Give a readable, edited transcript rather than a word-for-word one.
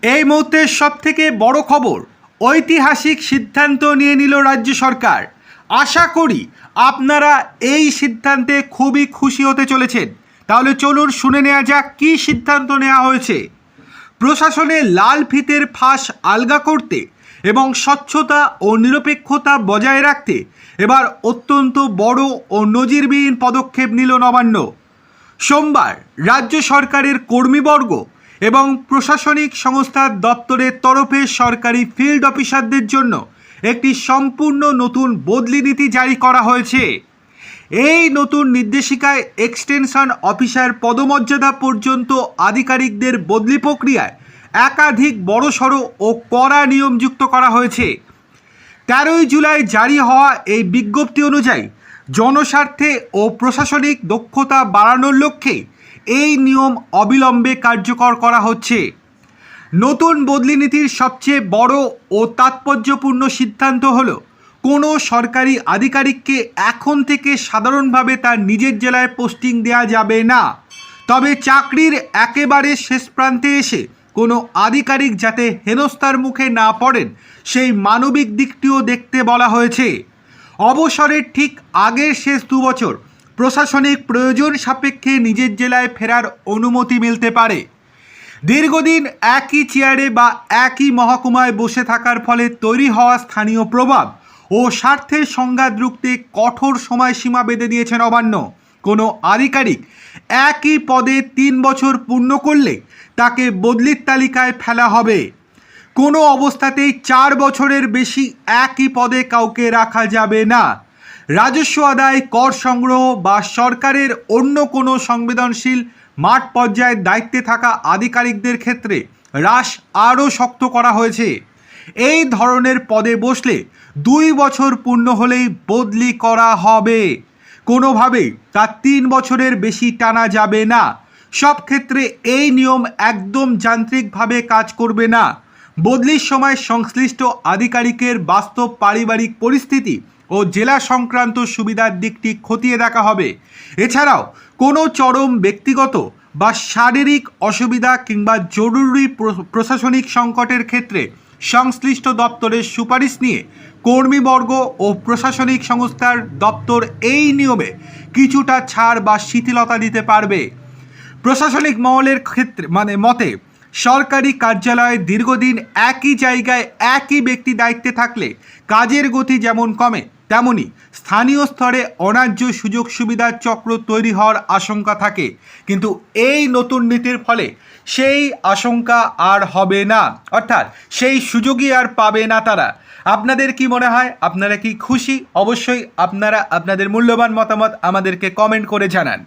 এই মুহূর্তে সবথেকে বড় খবর, ঐতিহাসিক সিদ্ধান্ত নিয়ে নিল রাজ্য সরকার। আশা করি আপনারা এই সিদ্ধান্তে খুবই খুশি হতে চলেছেন। তাহলে চলুন শুনে নেওয়া যাক কী সিদ্ধান্ত নেওয়া হয়েছে। প্রশাসনে লাল ফিতের ফাঁস আলগা করতে এবং স্বচ্ছতা ও নিরপেক্ষতা বজায় রাখতে এবার অত্যন্ত বড় ও নজিরবিহীন পদক্ষেপ নিল নবান্ন। সোমবার রাজ্য সরকারের কর্মীবর্গ এবং প্রশাসনিক সংস্থার দপ্তরের তরফে সরকারি ফিল্ড অফিসারদের জন্য একটি সম্পূর্ণ নতুন বদলি নীতি জারি করা হয়েছে। এই নতুন নির্দেশিকায় এক্সটেনশন অফিসার পদমর্যাদা পর্যন্ত আধিকারিকদের বদলি প্রক্রিয়ায় একাধিক বড়সড় ও কড়া নিয়ম যুক্ত করা হয়েছে। 13ই জুলাই জারি হওয়া এই বিজ্ঞপ্তি অনুযায়ী জনস্বার্থে ও প্রশাসনিক দক্ষতা বাড়ানোর লক্ষ্যে এই নিয়ম অবিলম্বে কার্যকর করা হচ্ছে। নতুন বদলি নীতির সবচেয়ে বড় ও তাৎপর্যপূর্ণ সিদ্ধান্ত হলো, কোনো সরকারি আধিকারিককে এখন থেকে সাধারণভাবে তার নিজের জেলায় পোস্টিং দেওয়া যাবে না। তবে চাকরির একেবারে শেষ প্রান্তে এসে কোনো আধিকারিক যাতে হেনস্থার মুখে না পড়েন সেই মানবিক দিকটিও দেখতে বলা হয়েছে। অবসরের ঠিক আগের শেষ 2 বছর প্রশাসনিক প্রয়োজন সাপেক্ষে নিজের জেলায় ফেরার অনুমতি মিলতে পারে। দীর্ঘদিন একই চেয়ারে বা একই মহকুমায় বসে থাকার ফলে তৈরি হওয়া স্থানীয় প্রভাব ও স্বার্থের সংঘাত রুখতে কঠোর সময়সীমা বেঁধে দিয়েছে নবান্ন। কোনো আধিকারিক একই পদে 3 বছর পূর্ণ করলে তাকে বদলির তালিকায় ফেলা হবে। কোনো অবস্থাতেই 4 বছরের বেশি একই পদে কাউকে রাখা যাবে না। রাজস্ব আদায়, কর সংগ্রহ বা সরকারের অন্য কোনো সংবেদনশীল মাঠ পর্যায়ের দায়িত্বে থাকা আধিকারিকদের ক্ষেত্রে হ্রাস আরও শক্ত করা হয়েছে। এই ধরনের পদে বসলে 2 বছর পূর্ণ হলেই বদলি করা হবে। কোনোভাবেই তা 3 বছরের বেশি টানা যাবে না। সব ক্ষেত্রে এই নিয়ম একদম যান্ত্রিকভাবে কাজ করবে না। বদলির সময় সংশ্লিষ্ট আধিকারিকের বাস্তব পারিবারিক পরিস্থিতি ও জেলা সংক্রান্ত সুবিধার দিকটি খতিয়ে দেখা হবে। এছাড়াও কোনো চরম ব্যক্তিগত বা শারীরিক অসুবিধা কিংবা জরুরি প্রশাসনিক সংকটের ক্ষেত্রে সংশ্লিষ্ট দপ্তরের সুপারিশ নিয়ে কর্মীবর্গ ও প্রশাসনিক সংস্থার দপ্তর এই নিয়মে কিছুটা ছাড় বা শিথিলতা দিতে পারবে। প্রশাসনিক মহলের ক্ষেত্রে মতে সরকারি কার্যালয়ে দীর্ঘদিন একই জায়গায় একই ব্যক্তি দায়িত্বে থাকলে কাজের গতি যেমন কমে, তেমনি স্থানীয় স্তরে অন্যায্য সুযোগ সুবিধার চক্র তৈরি হওয়ার আশঙ্কা থাকে। কিন্তু এই নতুন নীতির ফলে সেই আশঙ্কা আর হবে না, অর্থাৎ সেই সুযোগই আর পাবে না তারা। আপনাদের কি মনে হয়? আপনারা কি খুশি? অবশ্যই আপনারা আপনাদের মূল্যবান মতামত আমাদেরকে কমেন্ট করে জানান।